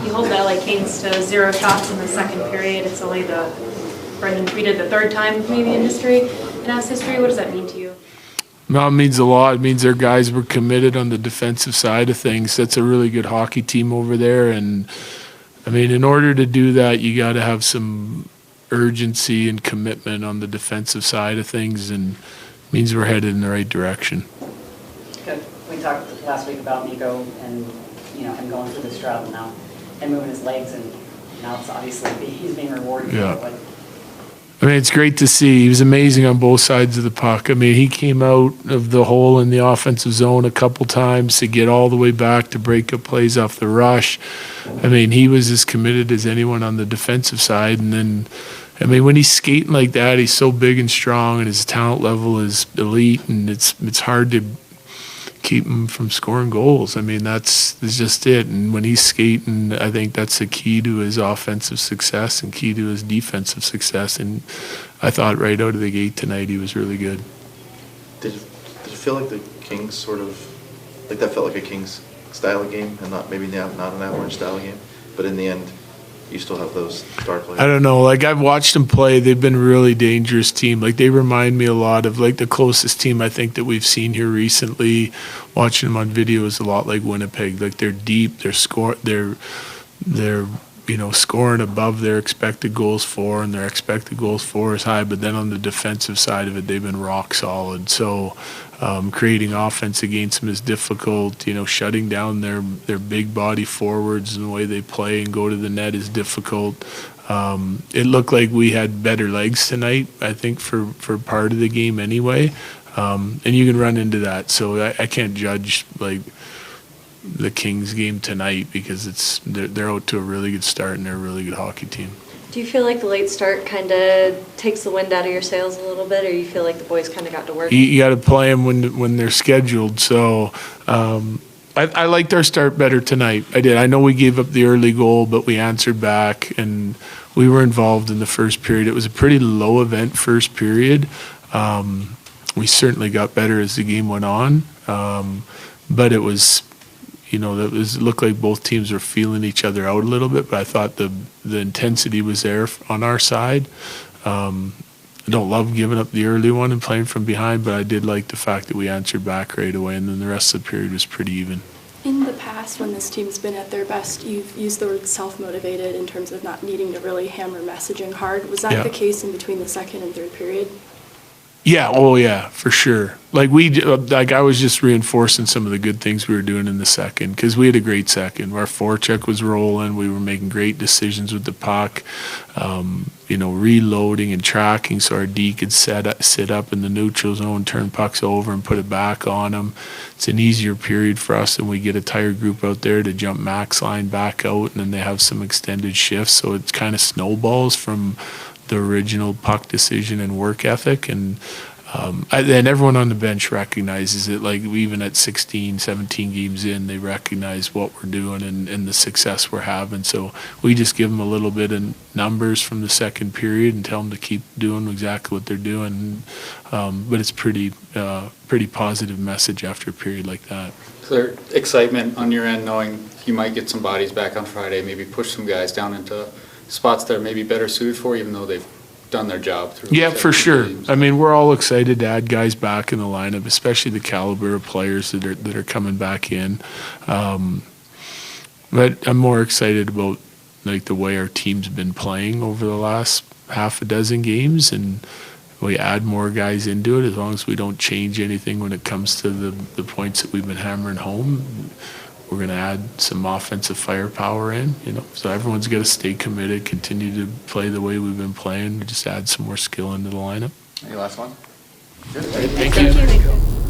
You hold the LA Kings to 0 shots in the second period. It's only Brendan tweeted the third time maybe in Avs history. What does that mean to you? No, it means a lot. It means their guys were committed on the defensive side of things. That's a really good hockey team over there. And, I mean, in order to do that, you got to have some urgency and commitment on the defensive side of things, and it means we're headed in the right direction. Good. We talked last week about Mikko and him going through the straddle now and moving his legs, and now it's obviously he's being rewarded for it. But I mean, it's great to see. He was amazing on both sides of the puck. I mean, he came out of the hole in the offensive zone a couple times to get all the way back to break up plays off the rush. I mean, he was as committed as anyone on the defensive side. And then, I mean, when he's skating like that, he's so big and strong, and his talent level is elite, and it's hard to keep him from scoring goals. I mean, that's just it. And when he's skating, I think that's the key to his offensive success and key to his defensive success. And I thought right out of the gate tonight he was really good. Did you feel like the Kings sort of, like that felt like a Kings style of game and not an Avalanche style of game? But in the end, you still have those star players. I don't know. Like, I've watched them play. They've been a really dangerous team. Like, they remind me a lot of, like, the closest team I think that we've seen here recently. Watching them on video is a lot like Winnipeg. Like, they're deep. They're scoring above their expected goals for, and their expected goals for is high. But then on the defensive side of it, they've been rock solid. So creating offense against them is difficult. Shutting down their big body forwards and the way they play and go to the net is difficult. It looked like we had better legs tonight, I think, for part of the game anyway. And you can run into that. So I can't judge, like, the Kings game tonight because they're out to a really good start and they're a really good hockey team. Do you feel like the late start kind of takes the wind out of your sails a little bit, or you feel like the boys kind of got to work? You got to play them when they're scheduled. So I liked our start better tonight. I did. I know we gave up the early goal, but we answered back and we were involved in the first period. It was a pretty low event first period. We certainly got better as the game went on, but it was. It looked like both teams were feeling each other out a little bit, but I thought the intensity was there on our side. I don't love giving up the early one and playing from behind, but I did like the fact that we answered back right away, and then the rest of the period was pretty even. In the past, when this team's been at their best, you've used the word self-motivated in terms of not needing to really hammer messaging hard. Was that the case in between the second and third period? Yeah, oh yeah, for sure. Like I was just reinforcing some of the good things we were doing in the second because we had a great second. Our forecheck was rolling. We were making great decisions with the puck, reloading and tracking so our D could sit up in the neutral zone, turn pucks over and put it back on them. It's an easier period for us, and we get a tired group out there to jump max line back out, and then they have some extended shifts. So it kind of snowballs from the original puck decision and work ethic, and everyone on the bench recognizes it. Like, even at 16, 17 games in, they recognize what we're doing and the success we're having. So we just give them a little bit of numbers from the second period and tell them to keep doing exactly what they're doing. But it's pretty positive message after a period like that. Is there excitement on your end knowing you might get some bodies back on Friday, maybe push some guys down into spots that are maybe better suited for, even though they've done their job through? Yeah, for sure. Games. I mean, we're all excited to add guys back in the lineup, especially the caliber of players that are coming back in. But I'm more excited about, like, the way our team's been playing over the last half a dozen games, and we add more guys into it as long as we don't change anything when it comes to the points that we've been hammering home. We're going to add some offensive firepower in, so everyone's got to stay committed, continue to play the way we've been playing, just add some more skill into the lineup. Any last one? Thank you.